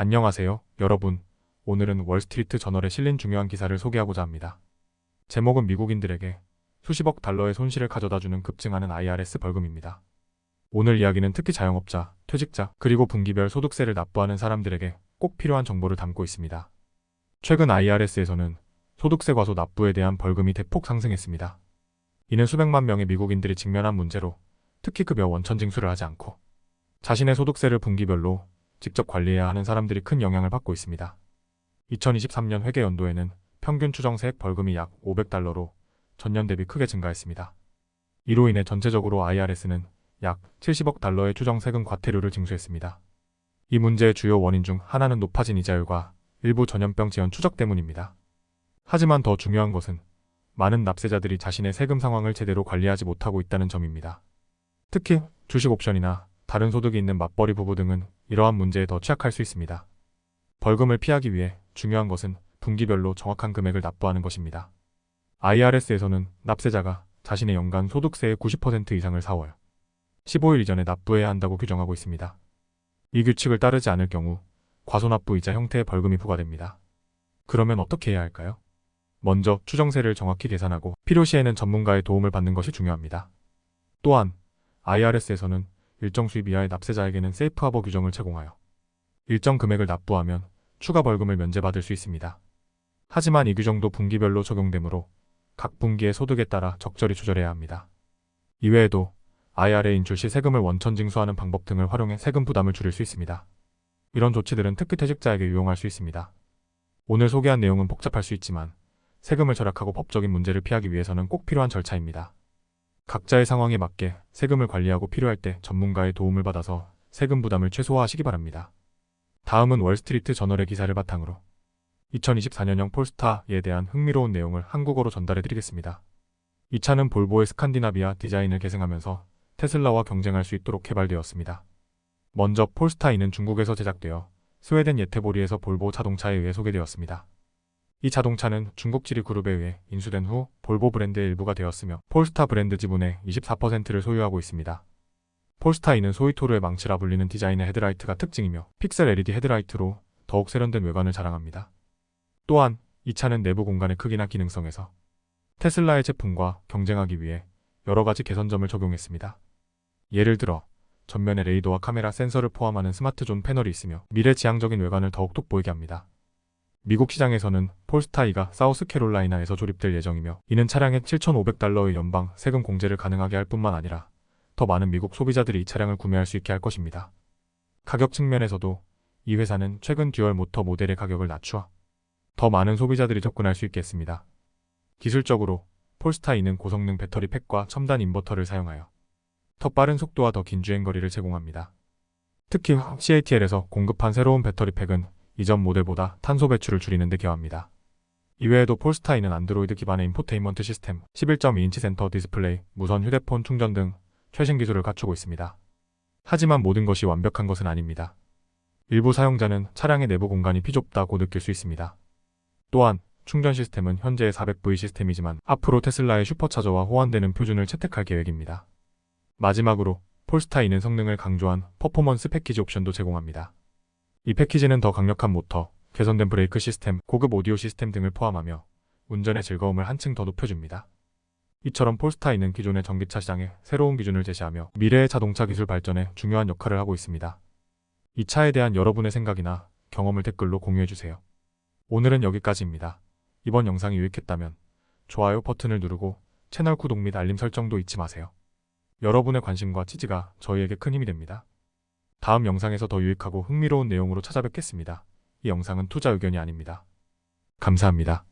안녕하세요, 여러분. 오늘은 월스트리트 저널에 실린 중요한 기사를 소개하고자 합니다. 제목은 미국인들에게 수십억 달러의 손실을 가져다주는 급증하는 IRS 벌금입니다. 오늘 이야기는 특히 자영업자, 퇴직자, 그리고 분기별 소득세를 납부하는 사람들에게 꼭 필요한 정보를 담고 있습니다. 최근 IRS에서는 소득세 과소 납부에 대한 벌금이 대폭 상승했습니다. 이는 수백만 명의 미국인들이 직면한 문제로 특히 급여 원천 징수를 하지 않고 자신의 소득세를 분기별로 직접 관리해야 하는 사람들이 큰 영향을 받고 있습니다. 2023년 회계 연도에는 평균 추정세액 벌금이 약 500달러로 전년 대비 크게 증가했습니다. 이로 인해 전체적으로 IRS는 약 70억 달러의 추정 세금 과태료를 징수했습니다. 이 문제의 주요 원인 중 하나는 높아진 이자율과 일부 전염병 지연 추적 때문입니다. 하지만 더 중요한 것은 많은 납세자들이 자신의 세금 상황을 제대로 관리하지 못하고 있다는 점입니다. 특히 주식 옵션이나 다른 소득이 있는 맞벌이 부부 등은 이러한 문제에 더 취약할 수 있습니다. 벌금을 피하기 위해 중요한 것은 분기별로 정확한 금액을 납부하는 것입니다. IRS에서는 납세자가 자신의 연간 소득세의 90% 이상을 4월 15일 이전에 납부해야 한다고 규정하고 있습니다. 이 규칙을 따르지 않을 경우 과소납부이자 형태의 벌금이 부과됩니다. 그러면 어떻게 해야 할까요? 먼저 추정세를 정확히 계산하고 필요시에는 전문가의 도움을 받는 것이 중요합니다. 또한 IRS에서는 일정 수입 이하의 납세자에게는 세이프 하버 규정을 제공하여 일정 금액을 납부하면 추가 벌금을 면제받을 수 있습니다. 하지만 이 규정도 분기별로 적용되므로 각 분기의 소득에 따라 적절히 조절해야 합니다. 이외에도 IRA 인출 시 세금을 원천 징수하는 방법 등을 활용해 세금 부담을 줄일 수 있습니다. 이런 조치들은 특히 퇴직자에게 유용할 수 있습니다. 오늘 소개한 내용은 복잡할 수 있지만 세금을 절약하고 법적인 문제를 피하기 위해서는 꼭 필요한 절차입니다. 각자의 상황에 맞게 세금을 관리하고 필요할 때 전문가의 도움을 받아서 세금 부담을 최소화하시기 바랍니다. 다음은 월스트리트 저널의 기사를 바탕으로 2024년형 폴스타에 대한 흥미로운 내용을 한국어로 전달해 드리겠습니다. 이 차는 볼보의 스칸디나비아 디자인을 계승하면서 테슬라와 경쟁할 수 있도록 개발되었습니다. 먼저 폴스타2는 중국에서 제작되어 스웨덴 예테보리에서 볼보 자동차에 의해 소개되었습니다. 이 자동차는 중국 지리 그룹에 의해 인수된 후 볼보 브랜드의 일부가 되었으며 폴스타 브랜드 지분의 24%를 소유하고 있습니다. 폴스타2는 소이토르의 망치라 불리는 디자인의 헤드라이트가 특징이며 픽셀 LED 헤드라이트로 더욱 세련된 외관을 자랑합니다. 또한 이 차는 내부 공간의 크기나 기능성에서 테슬라의 제품과 경쟁하기 위해 여러가지 개선점을 적용했습니다. 예를 들어 전면에 레이더와 카메라 센서를 포함하는 스마트존 패널이 있으며 미래지향적인 외관을 더욱 돋보이게 합니다. 미국 시장에서는 폴스타2가 사우스캐롤라이나에서 조립될 예정이며 이는 차량에 7,500달러의 연방 세금 공제를 가능하게 할 뿐만 아니라 더 많은 미국 소비자들이 이 차량을 구매할 수 있게 할 것입니다. 가격 측면에서도 이 회사는 최근 듀얼 모터 모델의 가격을 낮추어 더 많은 소비자들이 접근할 수 있겠습니다. 기술적으로 폴스타2는 고성능 배터리 팩과 첨단 인버터를 사용하여 더 빠른 속도와 더 긴 주행거리를 제공합니다. 특히 CATL에서 공급한 새로운 배터리 팩은 이전 모델보다 탄소 배출을 줄이는 데 기여합니다. 이외에도 폴스타2는 안드로이드 기반의 인포테인먼트 시스템, 11.2인치 센터 디스플레이, 무선 휴대폰 충전 등 최신 기술을 갖추고 있습니다. 하지만 모든 것이 완벽한 것은 아닙니다. 일부 사용자는 차량의 내부 공간이 비좁다고 느낄 수 있습니다. 또한 충전 시스템은 현재의 400V 시스템이지만 앞으로 테슬라의 슈퍼차저와 호환되는 표준을 채택할 계획입니다. 마지막으로 폴스타2는 성능을 강조한 퍼포먼스 패키지 옵션도 제공합니다. 이 패키지는 더 강력한 모터, 개선된 브레이크 시스템, 고급 오디오 시스템 등을 포함하며 운전의 즐거움을 한층 더 높여줍니다. 이처럼 폴스타2는 기존의 전기차 시장에 새로운 기준을 제시하며 미래의 자동차 기술 발전에 중요한 역할을 하고 있습니다. 이 차에 대한 여러분의 생각이나 경험을 댓글로 공유해주세요. 오늘은 여기까지입니다. 이번 영상이 유익했다면 좋아요 버튼을 누르고 채널 구독 및 알림 설정도 잊지 마세요. 여러분의 관심과 지지가 저희에게 큰 힘이 됩니다. 다음 영상에서 더 유익하고 흥미로운 내용으로 찾아뵙겠습니다. 이 영상은 투자 의견이 아닙니다. 감사합니다.